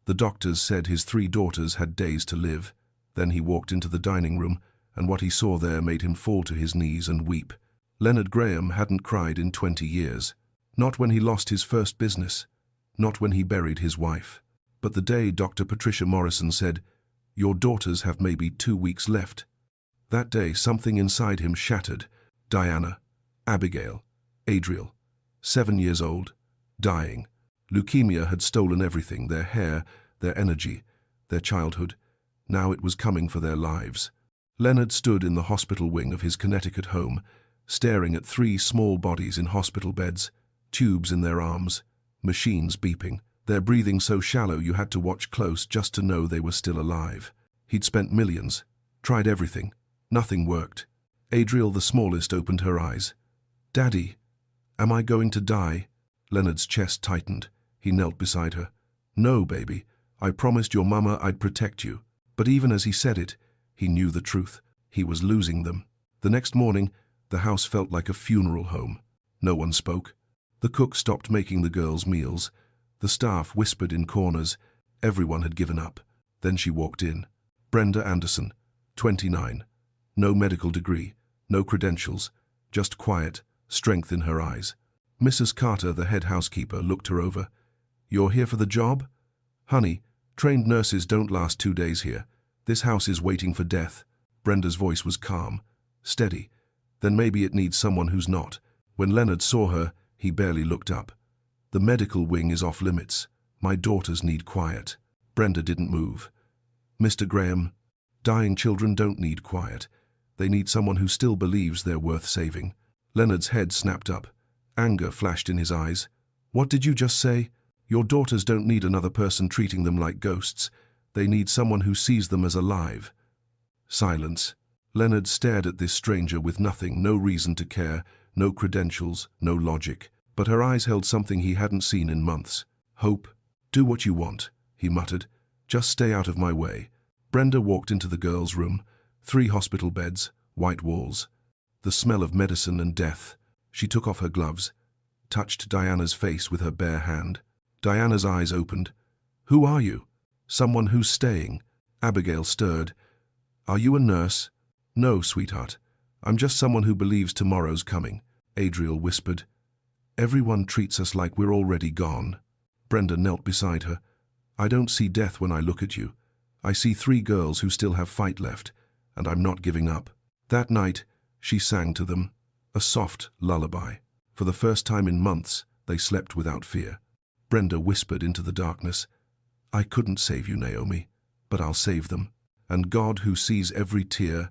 The doctors said his 3 daughters had days to live. Then he walked into the dining room, and what he saw there made him fall to his knees and weep. Leonard Graham hadn't cried in 20 years. Not when he lost his first business. Not when he buried his wife. But the day Dr. Patricia Morrison said, "Your daughters have maybe 2 weeks left." That day something inside him shattered. Diana, Abigail, Adriel, 7 years old, dying. Leukemia had stolen everything, their hair, their energy, their childhood. Now it was coming for their lives. Leonard stood in the hospital wing of his Connecticut home, staring at 3 small bodies in hospital beds, tubes in their arms, machines beeping, their breathing so shallow you had to watch close just to know they were still alive. He'd spent millions, tried everything. Nothing worked. Adriel, the smallest, opened her eyes. "Daddy, am I going to die?" Leonard's chest tightened. He knelt beside her. "No, baby. I promised your mama I'd protect you." But even as he said it, he knew the truth. He was losing them. The next morning, the house felt like a funeral home. No one spoke. The cook stopped making the girls' meals. The staff whispered in corners. Everyone had given up. Then she walked in. Brenda Anderson, 29. No medical degree, no credentials, just quiet, strength in her eyes. Mrs. Carter, the head housekeeper, looked her over. "You're here for the job?" "Honey, trained nurses don't last 2 days here. This house is waiting for death." Brenda's voice was calm, steady. "Then maybe it needs someone who's not." When Leonard saw her, he barely looked up. "The medical wing is off limits. My daughters need quiet." Brenda didn't move. "Mr. Graham, dying children don't need quiet. They need someone who still believes they're worth saving." Leonard's head snapped up. Anger flashed in his eyes. "What did you just say? Your daughters don't need another person treating them like ghosts. They need someone who sees them as alive." Silence. Leonard stared at this stranger with nothing, no reason to care, no credentials, no logic. But her eyes held something he hadn't seen in months. "Hope. Do what you want," he muttered. "Just stay out of my way." Brenda walked into the girls' room. 3 hospital beds, white walls. The smell of medicine and death. She took off her gloves, touched Diana's face with her bare hand. Diana's eyes opened. "Who are you?" "Someone who's staying." Abigail stirred. "Are you a nurse?" "No, sweetheart. I'm just someone who believes tomorrow's coming." Adriel whispered. "Everyone treats us like we're already gone." Brenda knelt beside her. "I don't see death when I look at you. I see 3 girls who still have fight left, and I'm not giving up." That night, she sang to them, a soft lullaby. For the first time in months, they slept without fear. Brenda whispered into the darkness, "I couldn't save you, Naomi, but I'll save them." And God, who sees every tear,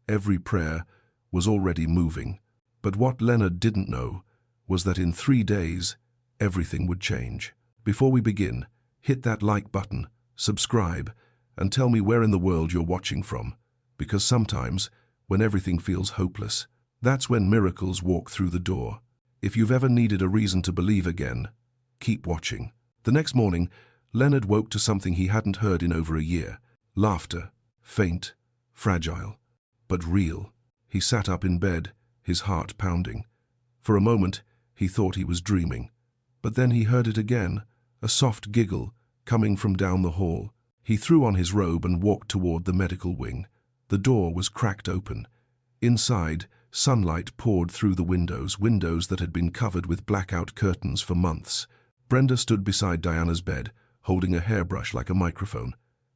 every prayer, was already moving. But what Leonard didn't know was that in 3 days, everything would change. Before we begin, hit that like button, subscribe, and tell me where in the world you're watching from. Because sometimes, when everything feels hopeless, that's when miracles walk through the door. If you've ever needed a reason to believe again, keep watching. The next morning, Leonard woke to something he hadn't heard in over a year. Laughter, faint, fragile, but real. He sat up in bed, his heart pounding. For a moment, he thought he was dreaming. But then he heard it again, a soft giggle coming from down the hall. He threw on his robe and walked toward the medical wing. The door was cracked open. Inside, sunlight poured through the windows that had been covered with blackout curtains for months. Brenda stood beside Diana's bed, holding a hairbrush like a microphone.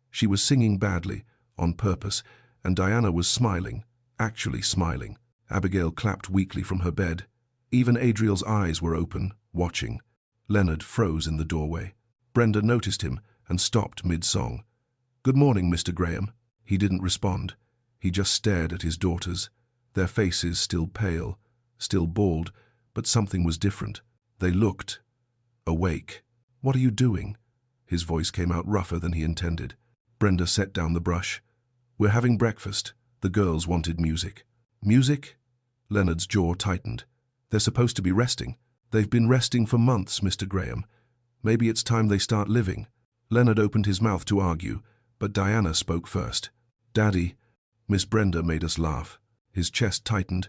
She was singing badly, on purpose, and Diana was smiling, actually smiling. Abigail clapped weakly from her bed. Even Adriel's eyes were open, watching. Leonard froze in the doorway. Brenda noticed him and stopped mid-song. "Good morning, Mr. Graham." He didn't respond. He just stared at his daughters. Their faces still pale, still bald, but something was different. They looked awake. "What are you doing?" His voice came out rougher than he intended. Brenda set down the brush. "We're having breakfast." The girls wanted music. "Music?" Leonard's jaw tightened. "They're supposed to be resting." "They've been resting for months, Mr. Graham. Maybe it's time they start living." Leonard opened his mouth to argue, but Diana spoke first. "Daddy." Miss Brenda made us laugh. His chest tightened.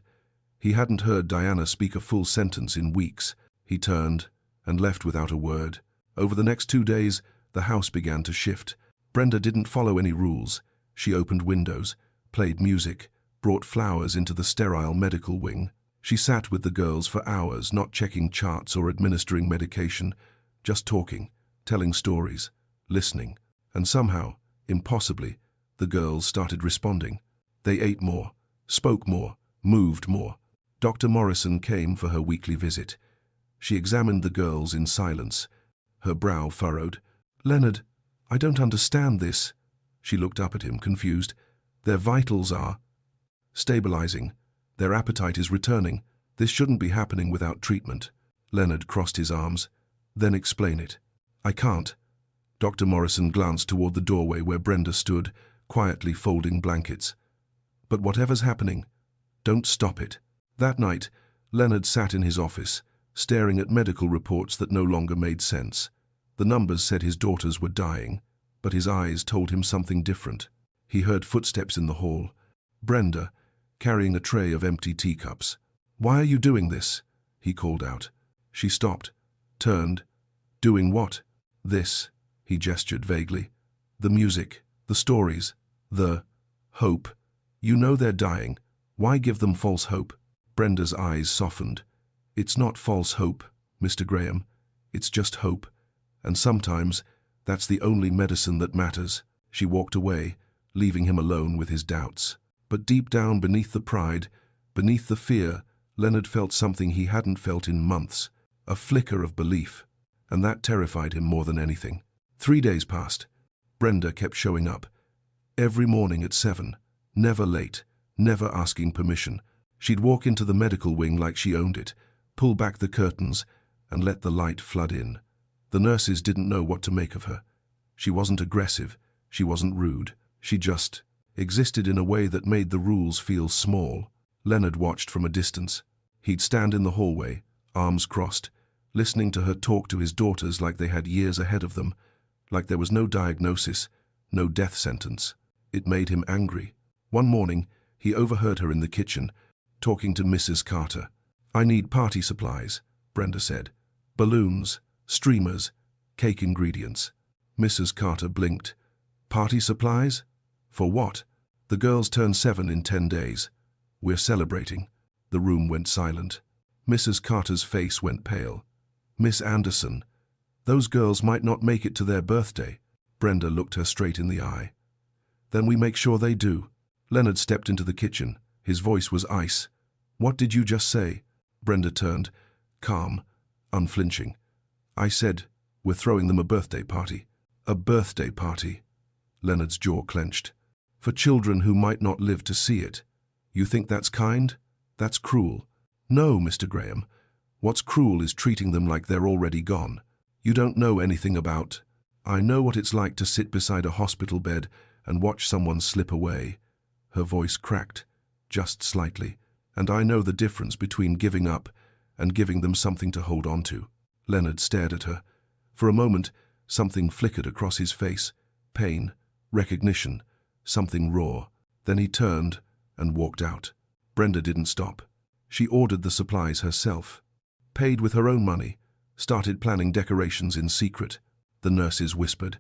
He hadn't heard Diana speak a full sentence in weeks. He turned and left without a word. Over the next 2 days, The house began to shift. Brenda didn't follow any rules. She opened windows, played music, brought flowers into the sterile medical wing. She sat with the girls for hours, not checking charts or administering medication, just talking, telling stories, listening. And somehow, impossibly, the girls started responding. They ate more, spoke more, moved more. Dr. Morrison came for her weekly visit. She examined the girls in silence, her brow furrowed. "Leonard, I don't understand this." She looked up at him, confused. "Their vitals are stabilizing. Their appetite is returning. This shouldn't be happening without treatment." Leonard crossed his arms. "Then explain it." "I can't." Dr. Morrison glanced toward the doorway where Brenda stood, quietly folding blankets. "But whatever's happening, don't stop it." That night, Leonard sat in his office, staring at medical reports that no longer made sense. The numbers said his daughters were dying, but his eyes told him something different. He heard footsteps in the hall. Brenda, carrying a tray of empty teacups. "Why are you doing this?" he called out. She stopped, turned. "Doing what?" "This," he gestured vaguely. "The music, the stories, the hope. You know they're dying. Why give them false hope?" Brenda's eyes softened. "It's not false hope, Mr. Graham. It's just hope. And sometimes that's the only medicine that matters." She walked away, leaving him alone with his doubts. But deep down beneath the pride, beneath the fear, Leonard felt something he hadn't felt in months, a flicker of belief, and that terrified him more than anything. 3 days passed. Brenda kept showing up. Every morning at 7, never late, never asking permission. She'd walk into the medical wing like she owned it, pull back the curtains, and let the light flood in. The nurses didn't know what to make of her. She wasn't aggressive, she wasn't rude, she just existed in a way that made the rules feel small. Leonard watched from a distance. He'd stand in the hallway, arms crossed, listening to her talk to his daughters like they had years ahead of them, like there was no diagnosis, no death sentence. It made him angry. One morning, he overheard her in the kitchen, talking to Mrs. Carter. "I need party supplies," Brenda said. "Balloons, streamers, cake ingredients." Mrs. Carter blinked. "Party supplies? For what?" "The girls turn 7 in 10 days. We're celebrating." The room went silent. Mrs. Carter's face went pale. "Miss Anderson, those girls might not make it to their birthday." Brenda looked her straight in the eye. "Then we make sure they do." Leonard stepped into the kitchen. His voice was ice. "What did you just say?" Brenda turned, calm, unflinching. "I said, we're throwing them a birthday party." "A birthday party?" Leonard's jaw clenched. "For children who might not live to see it. You think that's kind? That's cruel." "No, Mr. Graham. What's cruel is treating them like they're already gone. You don't know anything about. I know what it's like to sit beside a hospital bed and watch someone slip away." Her voice cracked, just slightly. "And I know the difference between giving up and giving them something to hold on to." Leonard stared at her. For a moment, something flickered across his face. Pain, recognition, something raw. Then he turned and walked out. Brenda didn't stop. She ordered the supplies herself, paid with her own money, started planning decorations in secret. The nurses whispered.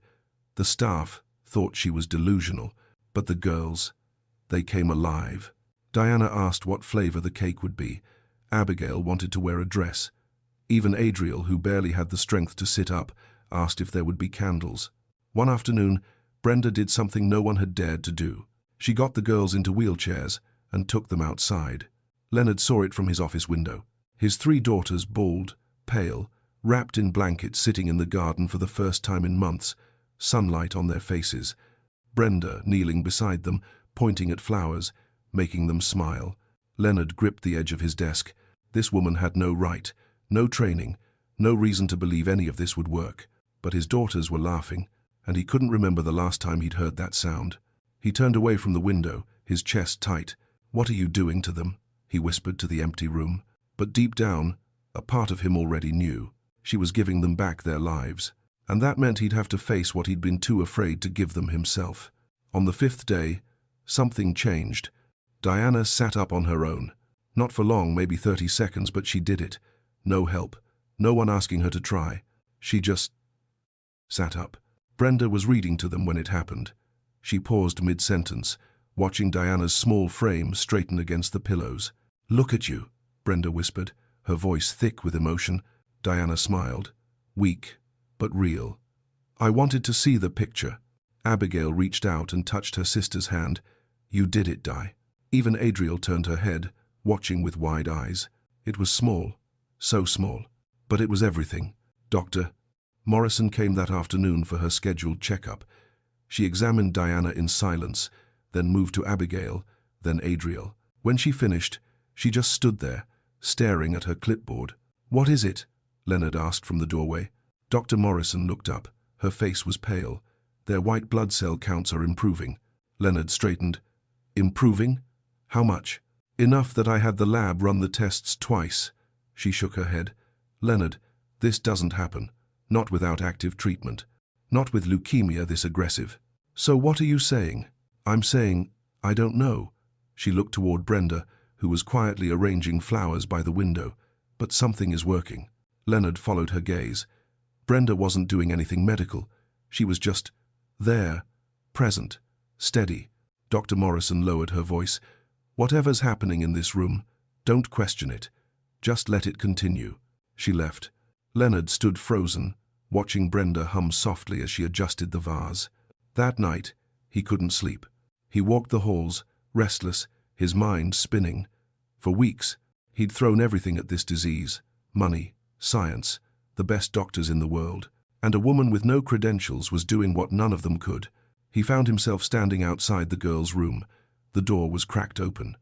The staff thought she was delusional, but the girls, they came alive. Diana asked what flavor the cake would be. Abigail wanted to wear a dress. Even Adriel, who barely had the strength to sit up, asked if there would be candles. One afternoon, Brenda did something no one had dared to do. She got the girls into wheelchairs and took them outside. Leonard saw it from his office window. His 3 daughters, bald, pale, wrapped in blankets, sitting in the garden for the first time in months, sunlight on their faces. Brenda kneeling beside them, pointing at flowers, making them smile. Leonard gripped the edge of his desk. This woman had no right, no training, no reason to believe any of this would work. But his daughters were laughing, and he couldn't remember the last time he'd heard that sound. He turned away from the window, his chest tight. "What are you doing to them?" he whispered to the empty room. But deep down, a part of him already knew. She was giving them back their lives. And that meant he'd have to face what he'd been too afraid to give them himself. On the 5th day, something changed. Diana sat up on her own. Not for long, maybe 30 seconds, but she did it. No help, no one asking her to try. She just sat up. Brenda was reading to them when it happened. She paused mid-sentence, watching Diana's small frame straighten against the pillows. "Look at you," Brenda whispered, her voice thick with emotion. Diana smiled, weak but real. "I wanted to see the picture." Abigail reached out and touched her sister's hand. "You did it, Di." Even Adriel turned her head, watching with wide eyes. It was small, so small, but it was everything. Dr. Morrison came that afternoon for her scheduled checkup. She examined Diana in silence, then moved to Abigail, then Adriel. When she finished, she just stood there, staring at her clipboard. "What is it?" Leonard asked from the doorway. Dr. Morrison looked up. Her face was pale. "Their white blood cell counts are improving." Leonard straightened. "Improving? How much?" "Enough that I had the lab run the tests twice." She shook her head. "Leonard, this doesn't happen. Not without active treatment. Not with leukemia this aggressive." "So what are you saying?" "I'm saying, I don't know." She looked toward Brenda, who was quietly arranging flowers by the window. "But something is working." Leonard followed her gaze. Brenda wasn't doing anything medical. She was just there, present, steady. Dr. Morrison lowered her voice. "Whatever's happening in this room, don't question it. Just let it continue." She left. Leonard stood frozen, watching Brenda hum softly as she adjusted the vase. That night, he couldn't sleep. He walked the halls, restless, his mind spinning. For weeks, he'd thrown everything at this disease: money, science, the best doctors in the world. And a woman with no credentials was doing what none of them could. He found himself standing outside the girl's room. The door was cracked open.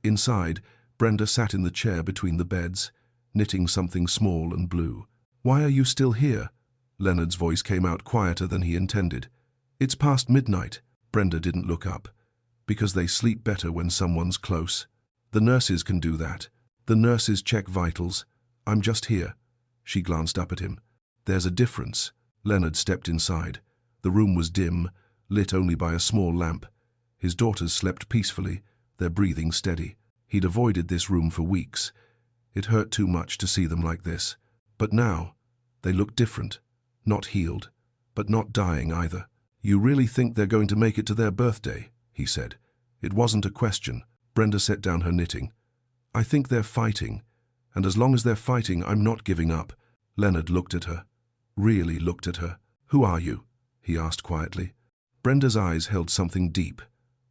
Inside, Brenda sat in the chair between the beds, knitting something small and blue. "Why are you still here?" Leonard's voice came out quieter than he intended. "It's past midnight." Brenda didn't look up. "Because they sleep better when someone's close. The nurses can do that. The nurses check vitals. I'm just here." She glanced up at him. "There's a difference." Leonard stepped inside. The room was dim, lit only by a small lamp. His daughters slept peacefully, their breathing steady. He'd avoided this room for weeks. It hurt too much to see them like this. But now, they looked different. Not healed, but not dying either. "You really think they're going to make it to their birthday?" he said. It wasn't a question. Brenda set down her knitting. "I think they're fighting, and as long as they're fighting, I'm not giving up." Leonard looked at her. Really looked at her. "Who are you?" he asked quietly. Brenda's eyes held something deep,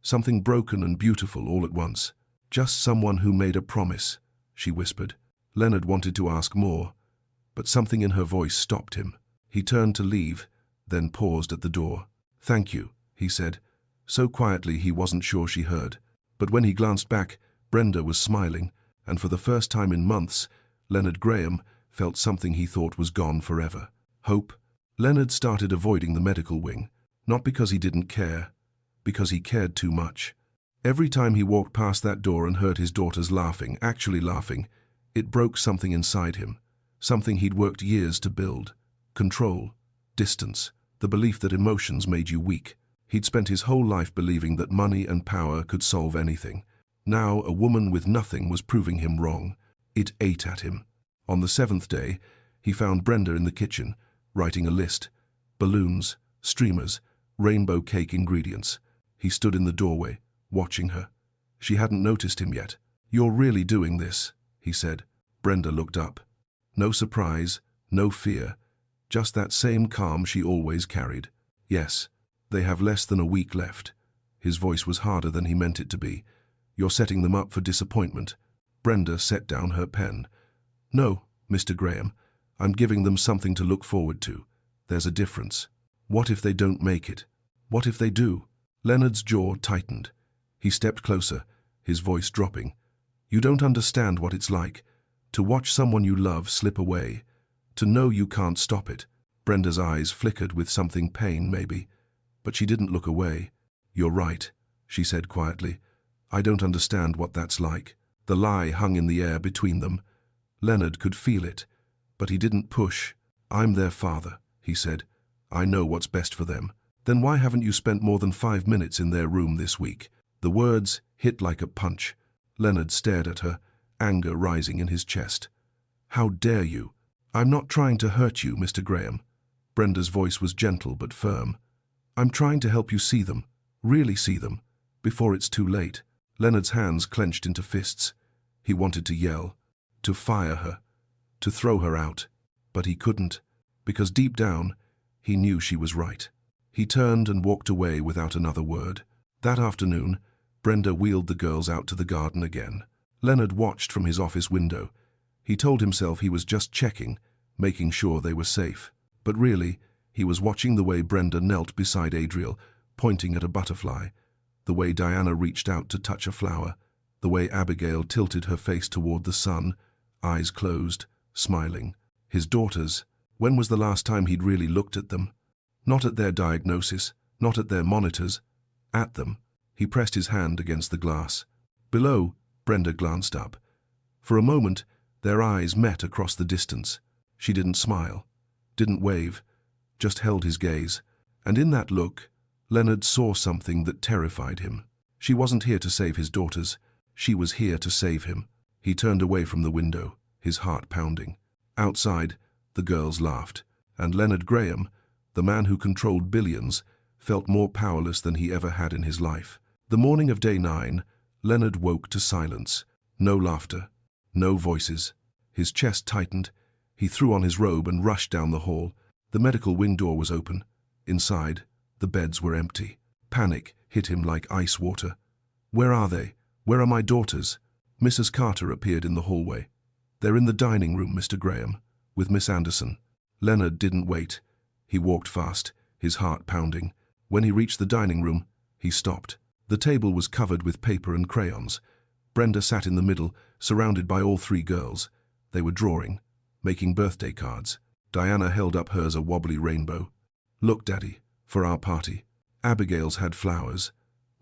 something broken and beautiful all at once. "Just someone who made a promise," she whispered. Leonard wanted to ask more, but something in her voice stopped him. He turned to leave, then paused at the door. "Thank you," he said, so quietly he wasn't sure she heard. But when he glanced back, Brenda was smiling, and for the first time in months, Leonard Graham felt something he thought was gone forever. Hope. Leonard started avoiding the medical wing, not because he didn't care, because he cared too much. Every time he walked past that door and heard his daughters laughing, actually laughing, it broke something inside him, something he'd worked years to build. Control, distance, the belief that emotions made you weak. He'd spent his whole life believing that money and power could solve anything. Now a woman with nothing was proving him wrong. It ate at him. On the 7th day, he found Brenda in the kitchen, writing a list. Balloons, streamers, rainbow cake ingredients. He stood in the doorway, watching her. She hadn't noticed him yet. "You're really doing this," he said. Brenda looked up. No surprise, no fear, just that same calm she always carried. "Yes, they have less than a week left." His voice was harder than he meant it to be. "You're setting them up for disappointment." Brenda set down her pen. "No, Mr. Graham, I'm giving them something to look forward to. There's a difference. What if they don't make it? What if they do?" Leonard's jaw tightened. He stepped closer, his voice dropping. "You don't understand what it's like. To watch someone you love slip away. To know you can't stop it." Brenda's eyes flickered with something pain, maybe. But she didn't look away. "You're right," she said quietly. "I don't understand what that's like." The lie hung in the air between them. Leonard could feel it, but he didn't push. "I'm their father," he said. "I know what's best for them." "Then why haven't you spent more than 5 minutes in their room this week?" The words hit like a punch. Leonard stared at her, anger rising in his chest. "How dare you?" "I'm not trying to hurt you, Mr. Graham." Brenda's voice was gentle but firm. "I'm trying to help you see them, really see them, before it's too late." Leonard's hands clenched into fists. He wanted to yell, to fire her, to throw her out, but he couldn't, because deep down, he knew she was right. He turned and walked away without another word. That afternoon, Brenda wheeled the girls out to the garden again. Leonard watched from his office window. He told himself he was just checking, making sure they were safe. But really, he was watching the way Brenda knelt beside Adriel, pointing at a butterfly, the way Diana reached out to touch a flower, the way Abigail tilted her face toward the sun, eyes closed, smiling. His daughters, when was the last time he'd really looked at them? Not at their diagnosis, not at their monitors, at them. He pressed his hand against the glass. Below, Brenda glanced up. For a moment, their eyes met across the distance. She didn't smile, didn't wave, just held his gaze. And in that look, Leonard saw something that terrified him. She wasn't here to save his daughters. She was here to save him. He turned away from the window, his heart pounding. Outside, the girls laughed, and Leonard Graham, the man who controlled billions, felt more powerless than he ever had in his life. The morning of day 9, Leonard woke to silence. No laughter, no voices. His chest tightened. He threw on his robe and rushed down the hall. The medical wing door was open. Inside, the beds were empty. Panic hit him like ice water. Where are they? Where are my daughters? Mrs. Carter appeared in the hallway. "They're in the dining room, Mr. Graham, with Miss Anderson." Leonard didn't wait. He walked fast, his heart pounding. When he reached the dining room, he stopped. The table was covered with paper and crayons. Brenda sat in the middle, surrounded by all 3 girls. They were drawing, making birthday cards. Diana held up hers, a wobbly rainbow. "Look, Daddy, for our party." Abigail's had flowers.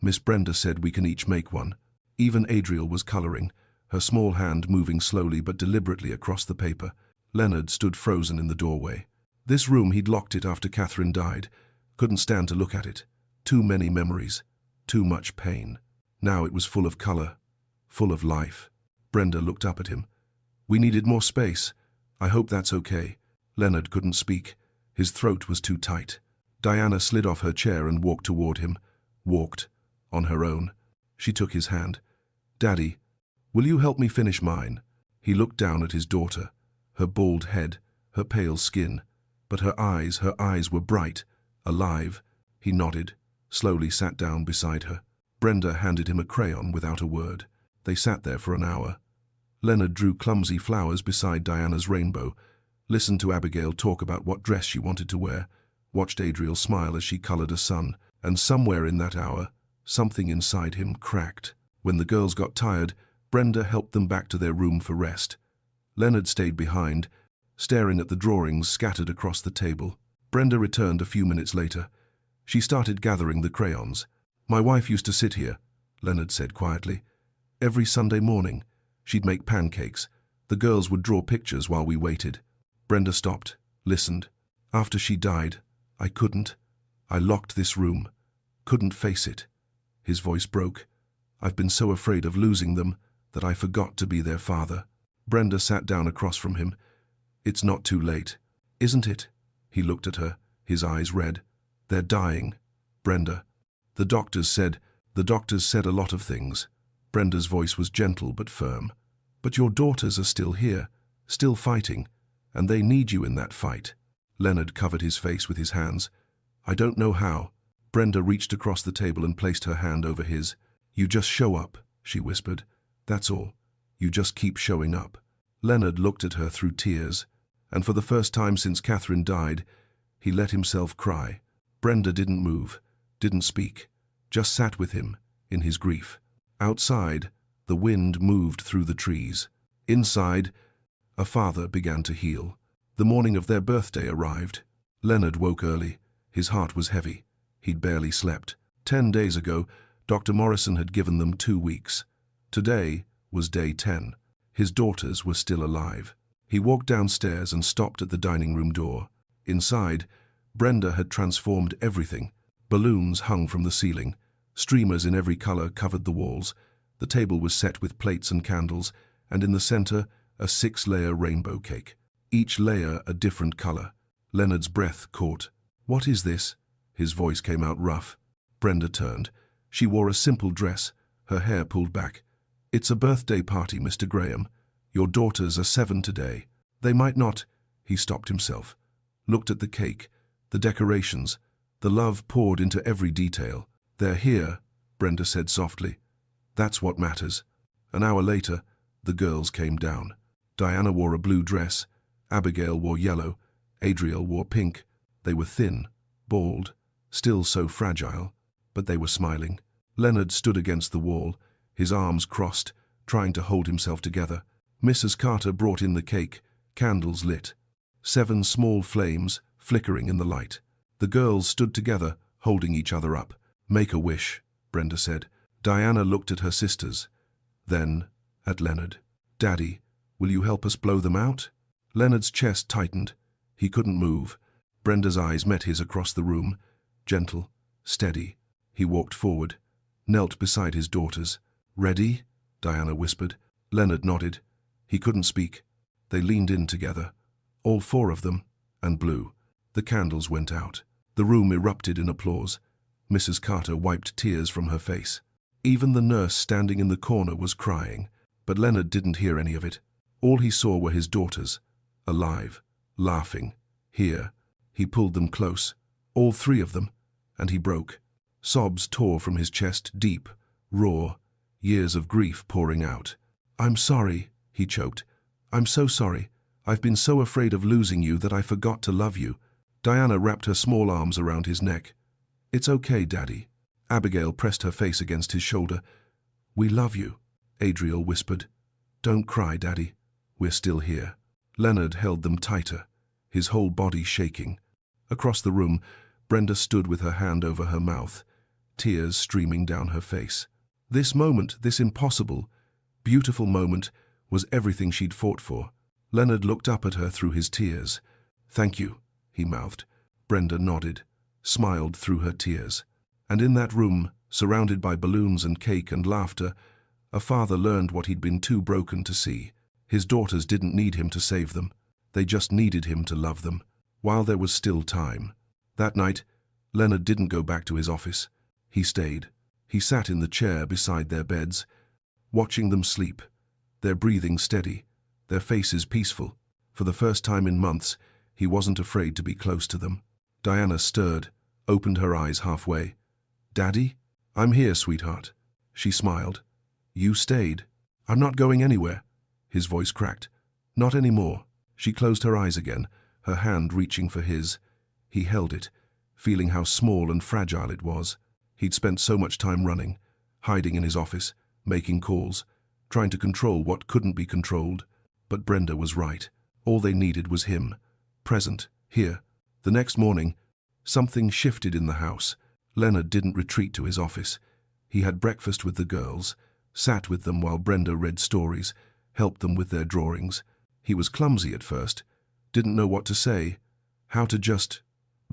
Miss Brenda said we can each make one. Even Adriel was coloring, her small hand moving slowly but deliberately across the paper. Leonard stood frozen in the doorway. This room, he'd locked it after Catherine died. Couldn't stand to look at it. Too many memories. Too much pain. Now it was full of color. Full of life. Brenda looked up at him. "We needed more space. I hope that's okay." Leonard couldn't speak. His throat was too tight. Diana slid off her chair and walked toward him. Walked. On her own. She took his hand. "Daddy, will you help me finish mine?" He looked down at his daughter. Her bald head, her pale skin. But her eyes were bright, alive. He nodded, slowly sat down beside her. Brenda handed him a crayon without a word. They sat there for an hour. Leonard drew clumsy flowers beside Diana's rainbow, listened to Abigail talk about what dress she wanted to wear, watched Adriel smile as she colored a sun, and somewhere in that hour, something inside him cracked. When the girls got tired, Brenda helped them back to their room for rest. Leonard stayed behind, staring at the drawings scattered across the table. Brenda returned a few minutes later. She started gathering the crayons. "My wife used to sit here," Leonard said quietly. "Every Sunday morning. She'd make pancakes. The girls would draw pictures while we waited." Brenda stopped, listened. "After she died, I couldn't. I locked this room. Couldn't face it." His voice broke. "I've been so afraid of losing them that I forgot to be their father." Brenda sat down across from him. "It's not too late, isn't it?" He looked at her, his eyes red. "They're dying, Brenda. The doctors said a lot of things." Brenda's voice was gentle but firm. "But your daughters are still here, still fighting, and they need you in that fight." Leonard covered his face with his hands. "I don't know how." Brenda reached across the table and placed her hand over his. "You just show up," she whispered. "That's all. You just keep showing up." Leonard looked at her through tears, and for the first time since Catherine died, he let himself cry. Brenda didn't move, didn't speak, just sat with him in his grief. Outside, the wind moved through the trees. Inside, a father began to heal. The morning of their birthday arrived. Leonard woke early. His heart was heavy. He'd barely slept. 10 days ago, Dr. Morrison had given them 2 weeks. Today was day 10. His daughters were still alive. He walked downstairs and stopped at the dining room door. Inside, Brenda had transformed everything. Balloons hung from the ceiling. Streamers in every color covered the walls. The table was set with plates and candles, and in the center, a 6-layer rainbow cake. Each layer a different color. Leonard's breath caught. "What is this?" His voice came out rough. Brenda turned. She wore a simple dress, her hair pulled back. "It's a birthday party, Mr. Graham. Your daughters are 7 today. They might not—" He stopped himself, looked at the cake, the decorations, the love poured into every detail. "They're here," Brenda said softly. "That's what matters." An hour later, the girls came down. Diana wore a blue dress, Abigail wore yellow, Adriel wore pink. They were thin, bald, still so fragile, but they were smiling. Leonard stood against the wall, his arms crossed, trying to hold himself together. Mrs. Carter brought in the cake, candles lit. 7 small flames flickering in the light. The girls stood together, holding each other up. "Make a wish," Brenda said. Diana looked at her sisters, then at Leonard. "Daddy, will you help us blow them out?" Leonard's chest tightened. He couldn't move. Brenda's eyes met his across the room, gentle, steady. He walked forward, knelt beside his daughters. "Ready?" Diana whispered. Leonard nodded. He couldn't speak. They leaned in together, all 4 of them, and blew. The candles went out. The room erupted in applause. Mrs. Carter wiped tears from her face. Even the nurse standing in the corner was crying, but Leonard didn't hear any of it. All he saw were his daughters, alive, laughing. Here, he pulled them close, all 3 of them, and he broke. Sobs tore from his chest, deep, raw, years of grief pouring out. "I'm sorry," he choked. "I'm so sorry. I've been so afraid of losing you that I forgot to love you." Diana wrapped her small arms around his neck. "It's okay, Daddy." Abigail pressed her face against his shoulder. "We love you," Adriel whispered. "Don't cry, Daddy. We're still here." Leonard held them tighter, his whole body shaking. Across the room, Brenda stood with her hand over her mouth, tears streaming down her face. This moment, this impossible, beautiful moment, was everything she'd fought for. Leonard looked up at her through his tears. "Thank you," he mouthed. Brenda nodded, smiled through her tears. And in that room, surrounded by balloons and cake and laughter, a father learned what he'd been too broken to see. His daughters didn't need him to save them. They just needed him to love them, while there was still time. That night, Leonard didn't go back to his office. He stayed. He sat in the chair beside their beds, watching them sleep, their breathing steady, their faces peaceful. For the first time in months, he wasn't afraid to be close to them. Diana stirred, opened her eyes halfway. "Daddy?" "I'm here, sweetheart." She smiled. "You stayed." "I'm not going anywhere." His voice cracked. "Not anymore." She closed her eyes again, her hand reaching for his. He held it, feeling how small and fragile it was. He'd spent so much time running, hiding in his office, making calls, trying to control what couldn't be controlled. But Brenda was right. All they needed was him, present, here. The next morning, something shifted in the house. Leonard didn't retreat to his office. He had breakfast with the girls, sat with them while Brenda read stories, helped them with their drawings. He was clumsy at first, didn't know what to say, how to just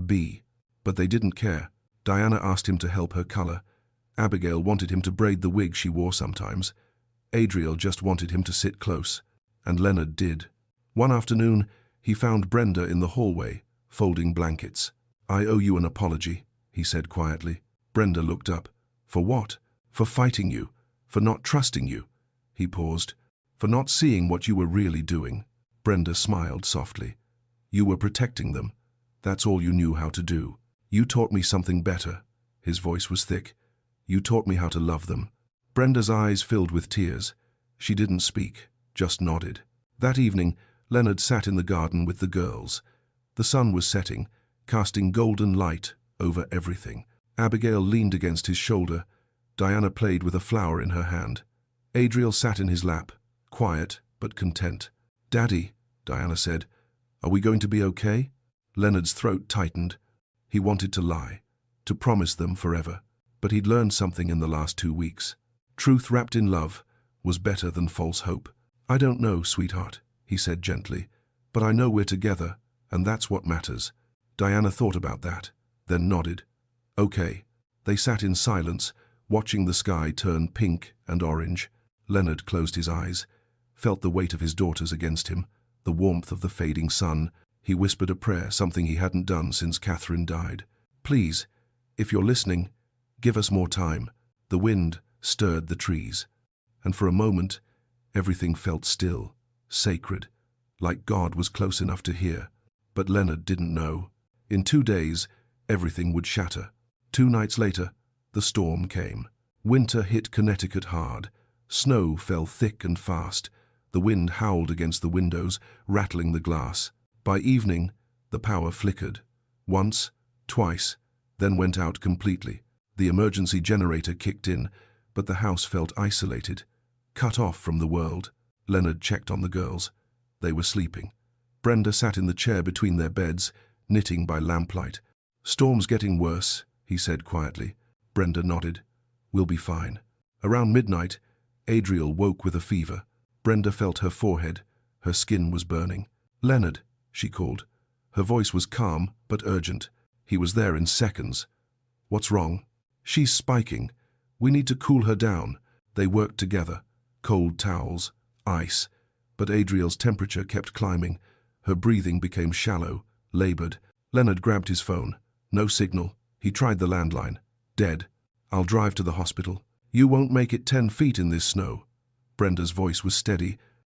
be. But they didn't care. Diana asked him to help her color. Abigail wanted him to braid the wig she wore sometimes. Adriel just wanted him to sit close. And Leonard did. One afternoon, he found Brenda in the hallway, folding blankets. "I owe you an apology," he said quietly. Brenda looked up. "For what?" "For fighting you. For not trusting you." He paused. "For not seeing what you were really doing." Brenda smiled softly. "You were protecting them. That's all you knew how to do. You taught me something better." His voice was thick. "You taught me how to love them." Brenda's eyes filled with tears. She didn't speak, just nodded. That evening, Leonard sat in the garden with the girls. The sun was setting, casting golden light over everything. Abigail leaned against his shoulder. Diana played with a flower in her hand. Adriel sat in his lap, quiet but content. "Daddy," Diana said, "are we going to be okay?" Leonard's throat tightened. He wanted to lie, to promise them forever. But he'd learned something in the last 2 weeks. Truth wrapped in love was better than false hope. "I don't know, sweetheart," he said gently, "but I know we're together, and that's what matters." Diana thought about that, then nodded. "Okay." They sat in silence, watching the sky turn pink and orange. Leonard closed his eyes, felt the weight of his daughters against him, the warmth of the fading sun. He whispered a prayer, something he hadn't done since Catherine died. "Please, if you're listening, give us more time." The wind stirred the trees, and for a moment, everything felt still, sacred, like God was close enough to hear. But Leonard didn't know. In 2 days, everything would shatter. 2 nights later, the storm came. Winter hit Connecticut hard. Snow fell thick and fast. The wind howled against the windows, rattling the glass. By evening, the power flickered. Once, twice, then went out completely. The emergency generator kicked in, but the house felt isolated, cut off from the world. Leonard checked on the girls. They were sleeping. Brenda sat in the chair between their beds, knitting by lamplight. "Storm's getting worse," he said quietly. Brenda nodded. "We'll be fine." Around midnight, Adriel woke with a fever. Brenda felt her forehead. Her skin was burning. "Leonard," she called. Her voice was calm but urgent. He was there in seconds. "What's wrong?" "She's spiking. We need to cool her down." They worked together. Cold towels, ice. But Adriel's temperature kept climbing. Her breathing became shallow, labored. Leonard grabbed his phone. No signal. He tried the landline. "Dead. I'll drive to the hospital." "You won't make it 10 feet in this snow." Brenda's voice was steady,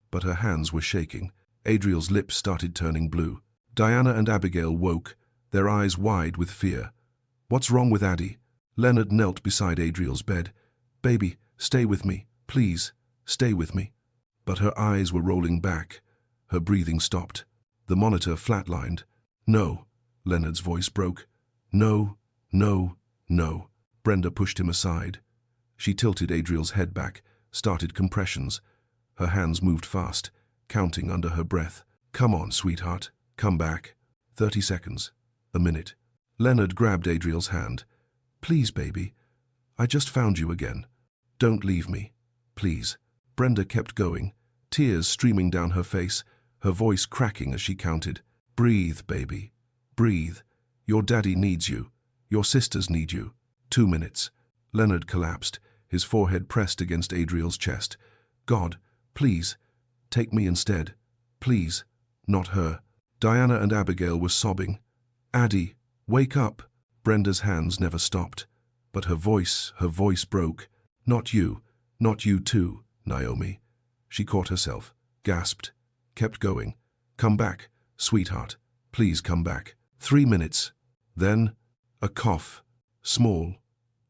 but her hands were shaking. Adriel's lips started turning blue. Diana and Abigail woke, their eyes wide with fear. "What's wrong with Addie?" Leonard knelt beside Adriel's bed. "Baby, stay with me. Please, stay with me." But her eyes were rolling back. Her breathing stopped. The monitor flatlined. "No," Leonard's voice broke. "No, no, no." Brenda pushed him aside. She tilted Adriel's head back, started compressions. Her hands moved fast, counting under her breath. "Come on, sweetheart. Come back." 30 seconds. A minute. Leonard grabbed Adriel's hand. "Please, baby. I just found you again. Don't leave me. Please." Brenda kept going, tears streaming down her face, her voice cracking as she counted. "Breathe, baby. Breathe. Your daddy needs you. Your sisters need you." 2 minutes. Leonard collapsed, his forehead pressed against Adriel's chest. "God, please, take me instead. Please, not her." Diana and Abigail were sobbing. "Addie, wake up." Brenda's hands never stopped, but her voice broke. Not you too, Naomi." She caught herself, gasped, kept going. "Come back, sweetheart. Please come back." 3 minutes. Then, a cough. Small,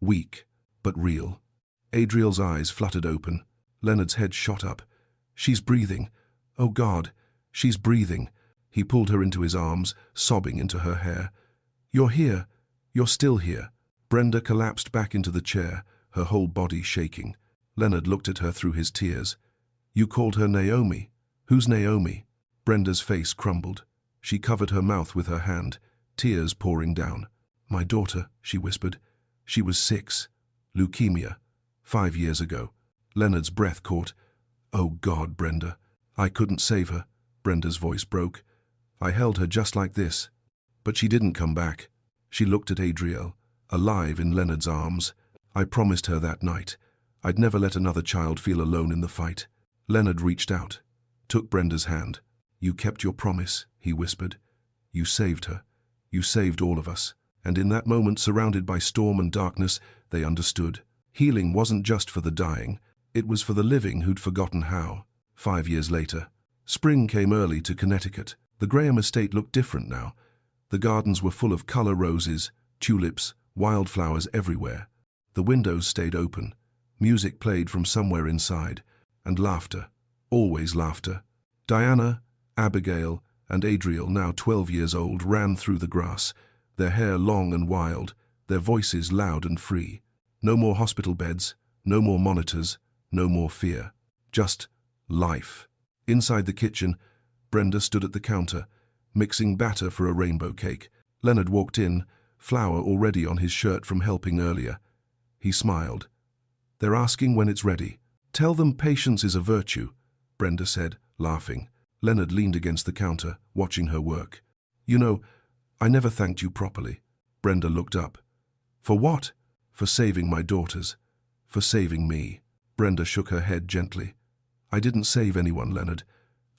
weak, but real. Adriel's eyes fluttered open. Leonard's head shot up. "She's breathing. Oh God, she's breathing." He pulled her into his arms, sobbing into her hair. "You're here. You're still here." Brenda collapsed back into the chair, her whole body shaking. Leonard looked at her through his tears. "You called her Naomi. Who's Naomi?" Brenda's face crumbled. She covered her mouth with her hand, tears pouring down. "My daughter," she whispered. "She was 6. Leukemia. 5 years ago." Leonard's breath caught. "Oh God, Brenda. I couldn't save her." Brenda's voice broke. "I held her just like this. But she didn't come back." She looked at Adriel, alive in Leonard's arms. "I promised her that night. I'd never let another child feel alone in the fight." Leonard reached out, took Brenda's hand. "You kept your promise," he whispered. "You saved her. You saved all of us." And in that moment, surrounded by storm and darkness, they understood. Healing wasn't just for the dying. It was for the living who'd forgotten how. 5 years later, spring came early to Connecticut. The Graham estate looked different now. The gardens were full of color roses, tulips, wildflowers everywhere. The windows stayed open. Music played from somewhere inside. And laughter. Always laughter. Diana, Abigail, and Adriel, now 12 years old, ran through the grass, their hair long and wild, their voices loud and free. No more hospital beds, no more monitors, no more fear. Just life. Inside the kitchen, Brenda stood at the counter, mixing batter for a rainbow cake. Leonard walked in, flour already on his shirt from helping earlier. He smiled. "They're asking when it's ready." "Tell them patience is a virtue," Brenda said, laughing. Leonard leaned against the counter, watching her work. "You know, I never thanked you properly." Brenda looked up. "For what?" "For saving my daughters. For saving me." Brenda shook her head gently. "I didn't save anyone, Leonard.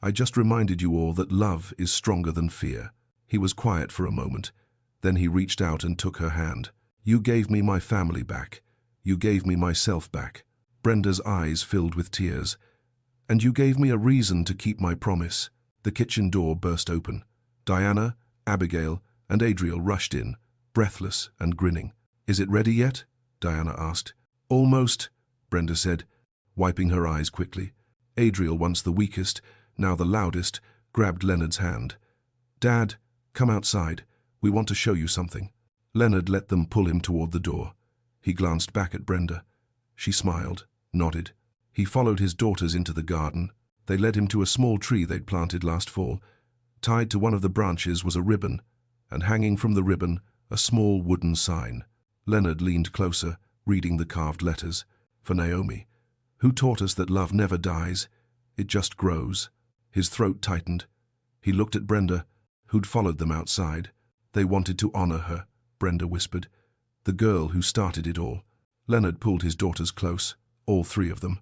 I just reminded you all that love is stronger than fear." He was quiet for a moment. Then he reached out and took her hand. "You gave me my family back. You gave me myself back." Brenda's eyes filled with tears. "And you gave me a reason to keep my promise." The kitchen door burst open. Diana, Abigail, and Adriel rushed in, breathless and grinning. "Is it ready yet?" Diana asked. "Almost," Brenda said, wiping her eyes quickly. Adriel, once the weakest, now the loudest, grabbed Leonard's hand. "Dad, come outside. We want to show you something." Leonard let them pull him toward the door. He glanced back at Brenda. She smiled, nodded. He followed his daughters into the garden. They led him to a small tree they'd planted last fall. Tied to one of the branches was a ribbon, and hanging from the ribbon, a small wooden sign. Leonard leaned closer, reading the carved letters. "For Naomi, who taught us that love never dies, it just grows." His throat tightened. He looked at Brenda, who'd followed them outside. "They wanted to honor her," Brenda whispered. "The girl who started it all." Leonard pulled his daughters close, all three of them.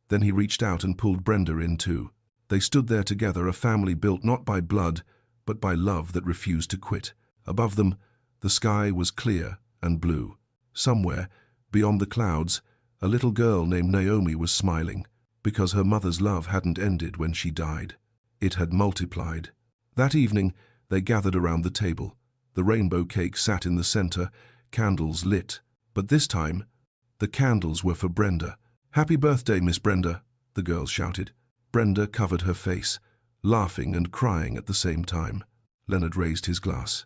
Then he reached out and pulled Brenda in too. They stood there together, a family built not by blood, but by love that refused to quit. Above them, the sky was clear and blue. Somewhere, beyond the clouds, a little girl named Naomi was smiling, because her mother's love hadn't ended when she died. It had multiplied. That evening, they gathered around the table. The rainbow cake sat in the center, candles lit. But this time, the candles were for Brenda. "Happy birthday, Miss Brenda," the girls shouted. Brenda covered her face, laughing and crying at the same time. Leonard raised his glass.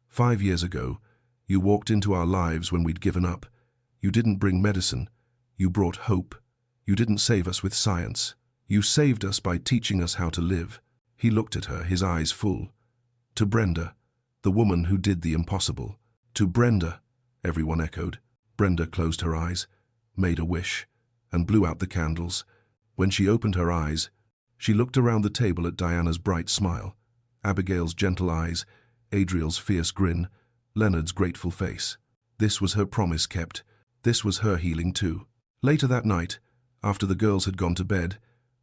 "5 years ago, you walked into our lives when we'd given up. You didn't bring medicine. You brought hope. You didn't save us with science. You saved us by teaching us how to live." He looked at her, his eyes full. "To Brenda, the woman who did the impossible." "To Brenda," everyone echoed. Brenda closed her eyes, made a wish, and blew out the candles. When she opened her eyes, she looked around the table at Diana's bright smile, Abigail's gentle eyes, Adriel's fierce grin, Leonard's grateful face. This was her promise kept. This was her healing too. Later that night, after the girls had gone to bed,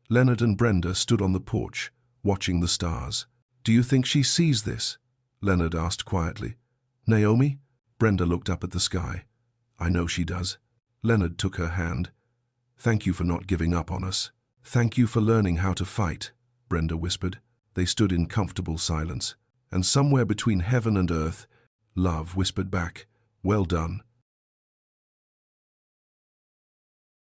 Leonard and Brenda stood on the porch, watching the stars. "Do you think she sees this?" Leonard asked quietly. "Naomi?" Brenda looked up at the sky. "I know she does." Leonard took her hand. "Thank you for not giving up on us." "Thank you for learning how to fight," Brenda whispered. They stood in comfortable silence. And somewhere between heaven and earth, love whispered back, "Well done."